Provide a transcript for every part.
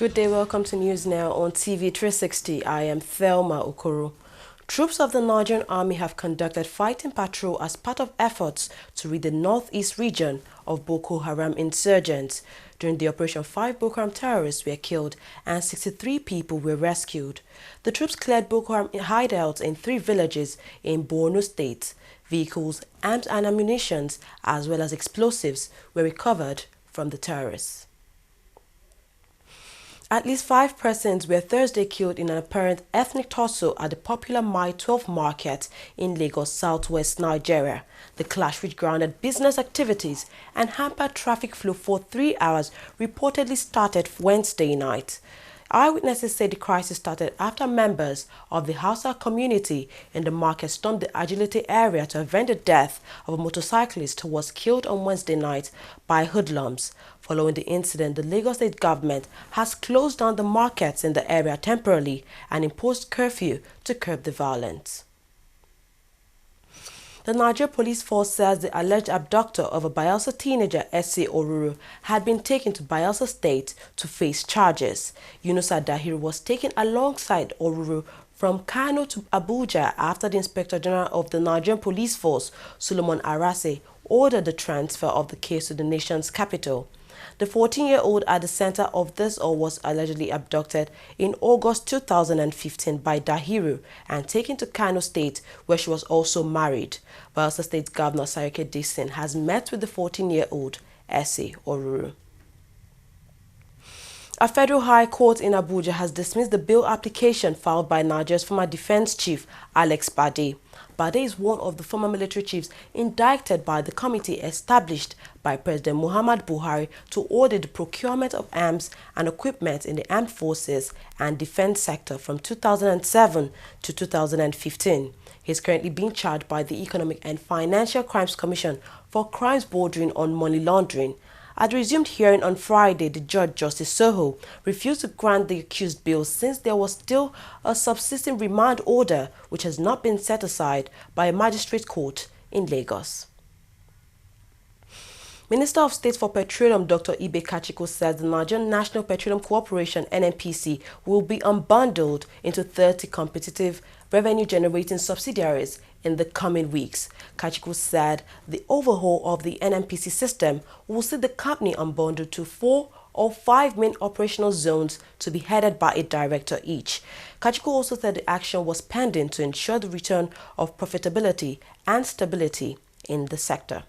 Good day, welcome to News Now on TV360. I am Thelma Okoro. Troops of the Nigerian Army have conducted fighting patrol as part of efforts to rid the northeast region of Boko Haram insurgents. During the operation, 5 Boko Haram terrorists were killed and 63 people were rescued. The troops cleared Boko Haram hideouts in 3 villages in Borno State. Vehicles, arms and ammunition, as well as explosives, were recovered from the terrorists. At least 5 persons were Thursday killed in an apparent ethnic tussle at the popular Mile 12 market in Lagos, southwest Nigeria. The clash, which grounded business activities and hampered traffic flow for 3 hours, reportedly started Wednesday night. Eyewitnesses say the crisis started after members of the Hausa community in the market stormed the Agility area to avenge the death of a motorcyclist who was killed on Wednesday night by hoodlums. Following the incident, the Lagos state government has closed down the markets in the area temporarily and imposed curfew to curb the violence. The Nigeria Police Force says the alleged abductor of a Bayelsa teenager, S.A. Oruru, had been taken to Bayelsa State to face charges. Yunusa Dahiru was taken alongside Oruru from Kano to Abuja after the Inspector General of the Nigerian Police Force, Solomon Arase, ordered the transfer of the case to the nation's capital. The 14-year-old at the center of this all was allegedly abducted in August 2015 by Dahiru and taken to Kano State, where she was also married. Bayelsa State Governor Sarike Dixon has met with the 14-year-old S.A. Oruru. A federal high court in Abuja has dismissed the bail application filed by Nigeria's former defense chief, Alex Bade. Bade is one of the former military chiefs indicted by the committee established by President Muhammad Buhari to order the procurement of arms and equipment in the armed forces and defense sector from 2007 to 2015. He is currently being charged by the Economic and Financial Crimes Commission for crimes bordering on money laundering. At the resumed hearing on Friday, the judge, Justice Soho, refused to grant the accused bail since there was still a subsisting remand order which has not been set aside by a magistrate court in Lagos. Minister of State for Petroleum Dr. Ibe Kachiko says the Nigerian National Petroleum Corporation (NNPC) will be unbundled into 30 competitive revenue-generating subsidiaries in the coming weeks. Kachiko said the overhaul of the NNPC system will see the company unbundled to 4 or 5 main operational zones to be headed by a director each. Kachiko also said the action was pending to ensure the return of profitability and stability in the sector.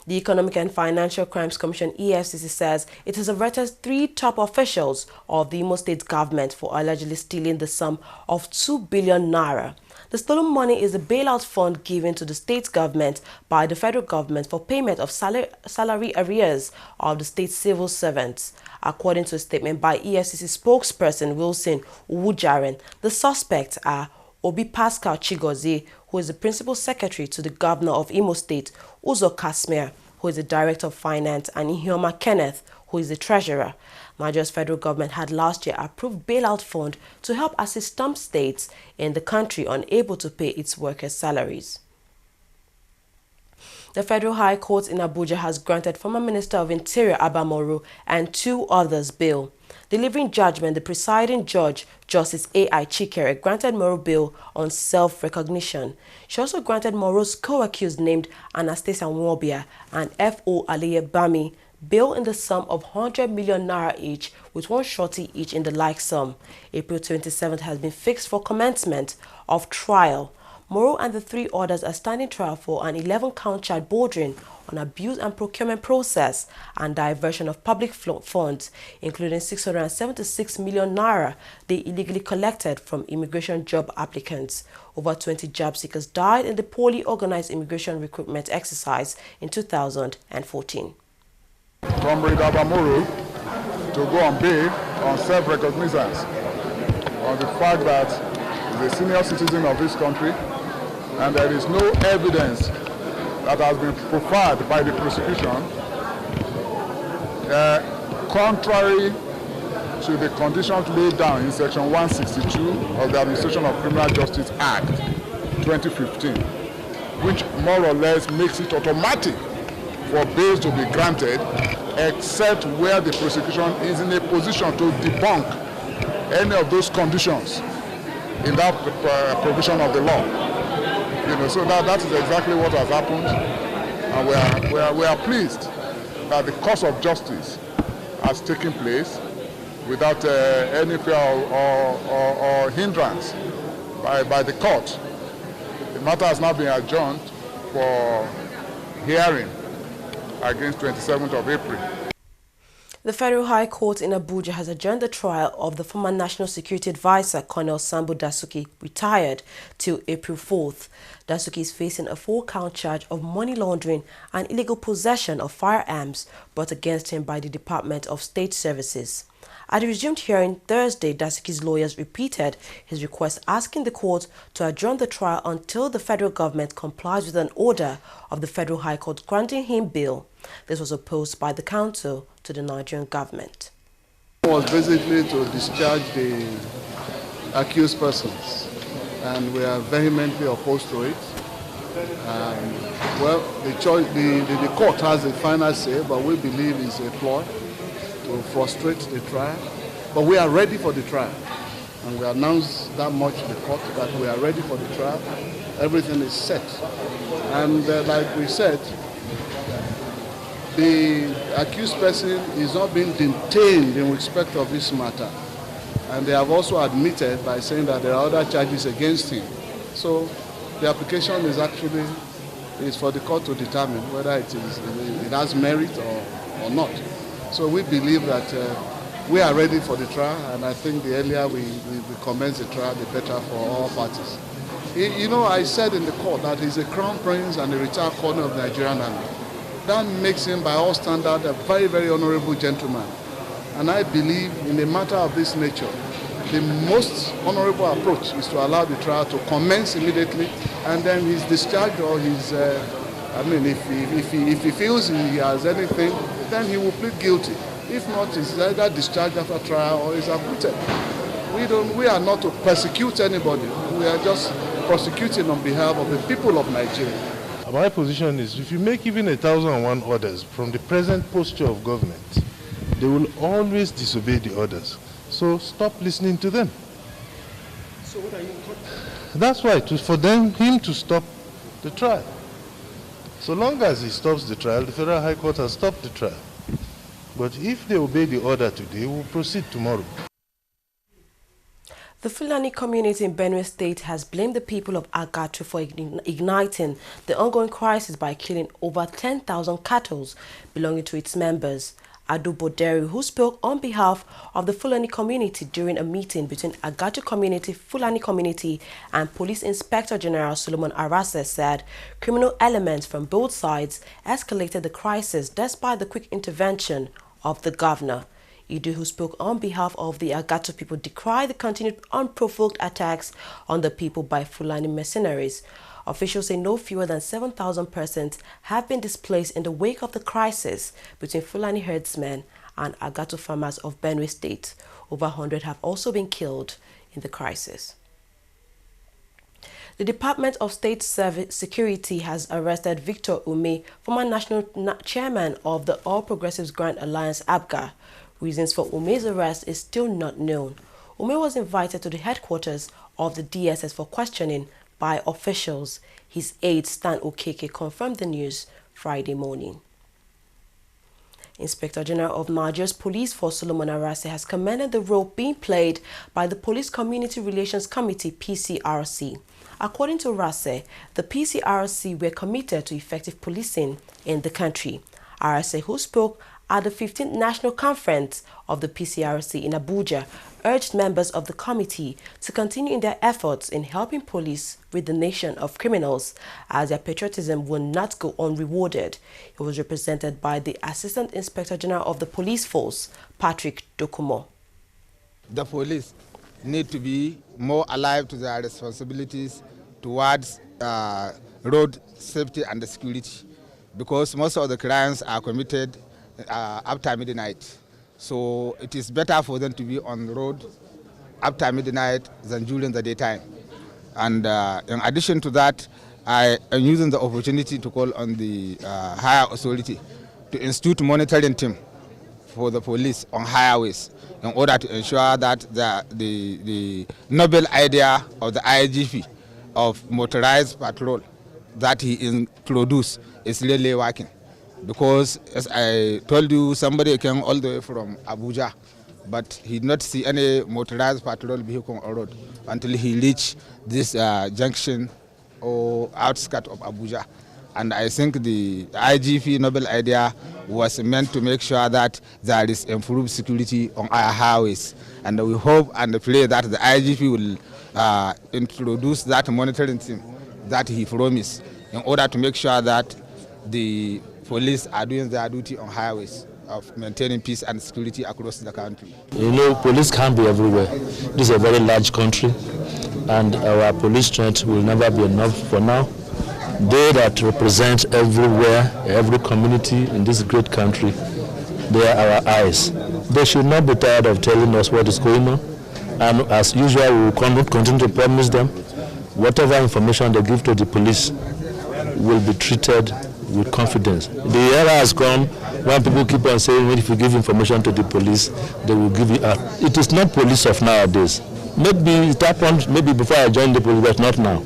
The Economic and Financial Crimes Commission (EFCC) says it has arrested 3 top officials of the Imo State government for allegedly stealing the sum of 2 billion naira. The stolen money is a bailout fund given to the state government by the federal government for payment of salary arrears of the state civil servants. According to a statement by EFCC spokesperson Wilson Uwujaren, the suspects are Obi Pascal Chigozie, who is the principal secretary to the governor of Imo State, Uzo Kasmir, who is the director of finance, and Ihioma Kenneth, who is the treasurer. Nigeria's federal government had last year approved bailout fund to help assist some states in the country unable to pay its workers' salaries. The Federal High Court in Abuja has granted former Minister of Interior Abba Moro and 2 others bail. Delivering judgment, the presiding judge, Justice A.I. Chikere, granted Moro bail on self-recognition. She also granted Moro's co-accused named Anastasia Nwobia and F.O. Aliyebami bail in the sum of 100 million naira each, with 1 shorty each in the like sum. April 27th has been fixed for commencement of trial. Moro and the 3 others are standing trial for an 11-count charge bordering on abuse and procurement process and diversion of public funds, including 676 million naira they illegally collected from immigration job applicants. Over 20 job seekers died in the poorly organized immigration recruitment exercise in 2014. Comrade Abba Moro to go on bail on self-recognizance on the fact that he's a senior citizen of this country and there is no evidence that has been profiled by the prosecution contrary to the conditions laid down in Section 162 of the Administration of Criminal Justice Act 2015, which more or less makes it automatic for bail to be granted except where the prosecution is in a position to debunk any of those conditions in that provision of the law. So that is exactly what has happened, and we are pleased that the course of justice has taken place without any fear or hindrance by the court. The matter has now been adjourned for hearing against 27th of April. The Federal High Court in Abuja has adjourned the trial of the former National Security Advisor, Colonel Sambo Dasuki, retired, till April 4th. Dasuki is facing a 4-count charge of money laundering and illegal possession of firearms brought against him by the Department of State Services. At the resumed hearing Thursday, Dasuki's lawyers repeated his request asking the court to adjourn the trial until the federal government complies with an order of the Federal High Court granting him bail. This was opposed by the counsel to the Nigerian government. It was basically to discharge the accused persons, and we are vehemently opposed to it. Well, the court has the final say, but we believe it's a ploy to frustrate the trial. But we are ready for the trial, and we announced that much to the court that we are ready for the trial. Everything is set, and like we said, the accused person is not being detained in respect of this matter, and they have also admitted by saying that there are other charges against him. So the application is actually for the court to determine whether it has merit or not. So we believe that we are ready for the trial, and I think the earlier we commence the trial, the better for all parties. I said in the court that he's a crown prince and a retired colonel of the Nigerian Army. That makes him, by all standards, a very, very honorable gentleman. And I believe in a matter of this nature, the most honorable approach is to allow the trial to commence immediately, and then he's discharged or he's, if he feels he has anything, then he will plead guilty. If not, he's either discharged after trial or he's acquitted. We are not to persecute anybody. We are just prosecuting on behalf of the people of Nigeria. My position is, if you make even 1,001 orders from the present posture of government, they will always disobey the orders. So stop listening to them. So what are you talking? That's why, for him to stop the trial. So long as he stops the trial, the Federal High Court has stopped the trial. But if they obey the order today, we'll proceed tomorrow. The Fulani community in Benue State has blamed the people of Agatu for igniting the ongoing crisis by killing over 10,000 cattle belonging to its members. Adu Boderu, who spoke on behalf of the Fulani community during a meeting between Agatu community, Fulani community and Police Inspector General Solomon Arase, said criminal elements from both sides escalated the crisis despite the quick intervention of the governor. Idu, who spoke on behalf of the Agatu people, decried the continued unprovoked attacks on the people by Fulani mercenaries. Officials say no fewer than 7,000 persons have been displaced in the wake of the crisis between Fulani herdsmen and Agatu farmers of Benue State. Over 100 have also been killed in the crisis. The Department of State Security has arrested Victor Ume, former national chairman of the All Progressives Grand Alliance APGA. Reasons for Ume's arrest is still not known. Ume was invited to the headquarters of the DSS for questioning by officials. His aide Stan Okeke confirmed the news Friday morning. Inspector General of Nigeria's Police Force Solomon Arase has commended the role being played by the Police Community Relations Committee (PCRC). According to Arase, the PCRC were committed to effective policing in the country. Arase, who spoke at the 15th National Conference of the PCRC in Abuja, urged members of the committee to continue in their efforts in helping police rid the nation of criminals, as their patriotism will not go unrewarded. He was represented by the Assistant Inspector General of the Police Force, Patrick Dokumo. The police need to be more alive to their responsibilities towards road safety and security, because most of the crimes are committed after midnight. So it is better for them to be on the road after midnight than during the daytime. And in addition to that, I am using the opportunity to call on the higher authority to institute monitoring team for the police on highways in order to ensure that the noble idea of the IGP of motorized patrol that he introduced is really working. Because as I told you, somebody came all the way from Abuja, but he did not see any motorized patrol vehicle on road until he reached this junction or outskirts of Abuja. And I think the IGP noble idea was meant to make sure that there is improved security on our highways. And we hope and pray that the IGP will introduce that monitoring team that he promised in order to make sure that the police are doing their duty on highways of maintaining peace and security across the country. You know, police can't be everywhere. This is a very large country, and our police strength will never be enough for now. They that represent everywhere, every community in this great country, they are our eyes. They should not be tired of telling us what is going on. And as usual, we will continue to promise them whatever information they give to the police will be treated with confidence. The era has come when people keep on saying, well, if you give information to the police, they will give you out. It is not police of nowadays. Maybe it happened maybe before I joined the police, but not now.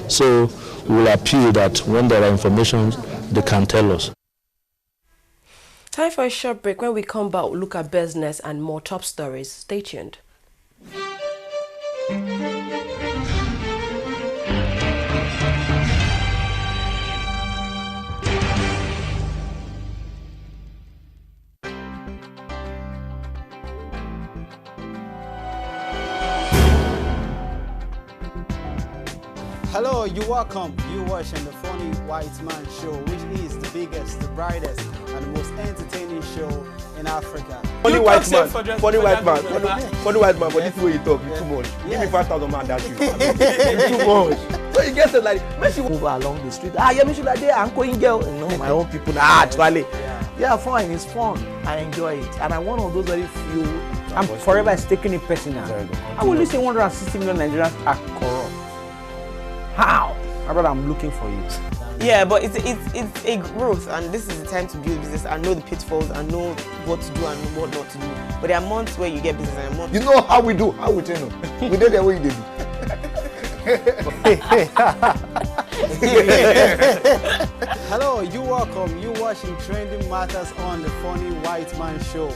So we will appeal that when there are information, they can tell us. Time for a short break. When we come back, we'll look at business and more top stories. Stay tuned. Hello, you're welcome. You're watching the Funny White Man Show, which is the biggest, the brightest, and the most entertaining show in Africa. Funny white man, funny white man, funny white man. But this way you talk, it's too much. Give me 5,000 man, that's you. It's too much. So you get it like, make you move along the street. Yeah, me should like there. I'm going girl. You know, my own people. Actually, yeah, fine. It's fun. I enjoy it, and I'm one of those very few. I'm forever taking it personal. I will listen 160 million Nigerians are corrupt. How? My brother, I'm looking for you. Yeah, but it's a growth, and this is the time to build business and know the pitfalls and know what to do and what not to do. But there are months where you get business and months. You know how we do, how we train them. We did the way you did. Hello, you're welcome. You're watching Trending Matters on the Funny White Man Show.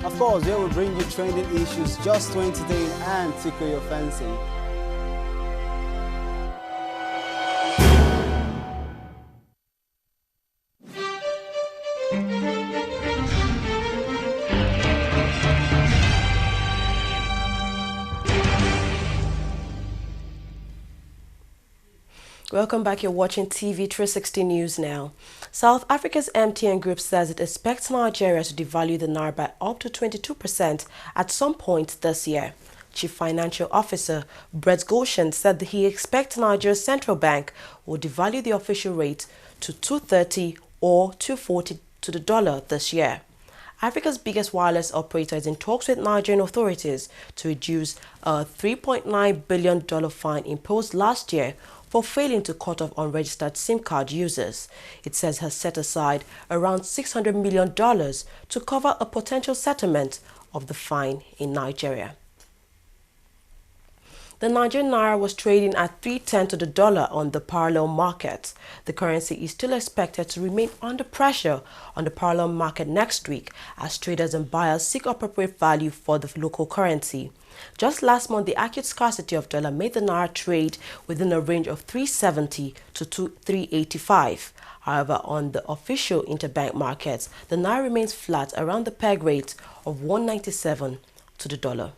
Of course, we will bring you trending issues just to entertain and tickle your fancy. Welcome back. You're watching TV360 News now. South Africa's MTN Group says it expects Nigeria to devalue the Naira by up to 22% at some point this year. Chief Financial Officer Brett Goshen said that he expects Nigeria's central bank will devalue the official rate to 230 or 240 to the dollar this year. Africa's biggest wireless operator is in talks with Nigerian authorities to reduce a $3.9 billion fine imposed last year for failing to cut off unregistered SIM card users. It says has set aside around $600 million to cover a potential settlement of the fine in Nigeria. The Nigerian Naira was trading at 3.10 to the dollar on the parallel market. The currency is still expected to remain under pressure on the parallel market next week as traders and buyers seek appropriate value for the local currency. Just last month, the acute scarcity of dollar made the Naira trade within a range of 370 to 385. However, on the official interbank markets, the Naira remains flat around the peg rate of 197 to the dollar.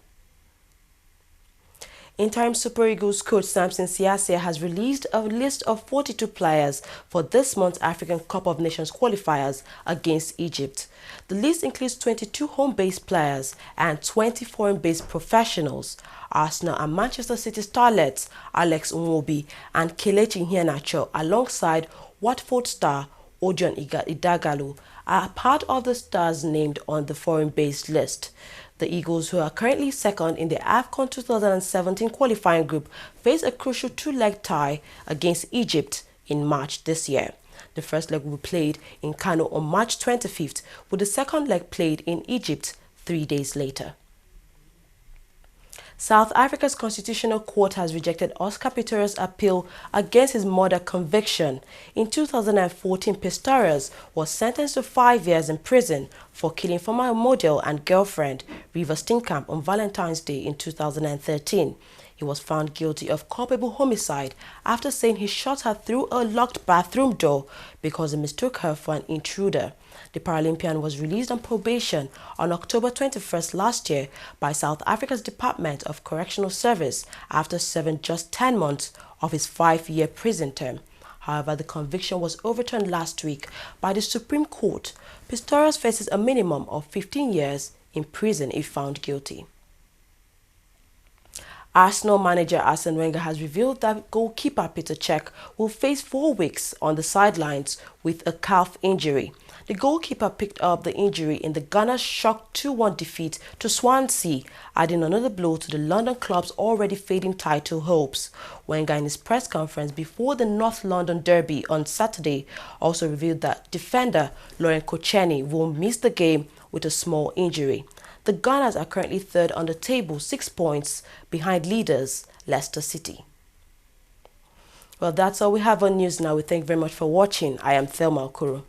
Interim Super Eagles coach Samson Siasia has released a list of 42 players for this month's African Cup of Nations qualifiers against Egypt. The list includes 22 home-based players and 20 foreign-based professionals. Arsenal and Manchester City starlets Alex Nwobi and Kelechi Iheanacho alongside Watford star Odion Idagalu are part of the stars named on the foreign-based list. The Eagles, who are currently second in the AFCON 2017 qualifying group, face a crucial two-leg tie against Egypt in March this year. The first leg will be played in Kano on March 25th, with the second leg played in Egypt 3 days later. South Africa's Constitutional Court has rejected Oscar Pistorius' appeal against his murder conviction. In 2014, Pistorius was sentenced to 5 years in prison for killing former model and girlfriend Reeva Steenkamp on Valentine's Day in 2013. He was found guilty of culpable homicide after saying he shot her through a locked bathroom door because he mistook her for an intruder. The Paralympian was released on probation on October 21st last year by South Africa's Department of Correctional Service after serving just 10 months of his 5-year prison term. However, the conviction was overturned last week by the Supreme Court. Pistorius faces a minimum of 15 years in prison if found guilty. Arsenal manager Arsene Wenger has revealed that goalkeeper Peter Cech will face 4 weeks on the sidelines with a calf injury. The goalkeeper picked up the injury in the Gunners' shock 2-1 defeat to Swansea, adding another blow to the London club's already fading title hopes. Wenger, in his press conference before the North London derby on Saturday, also revealed that defender Lauren Koscielny will miss the game with a small injury. The Gunners are currently third on the table, 6 points behind leaders Leicester City. Well, that's all we have on news now. We thank you very much for watching. I am Thelma Okoro.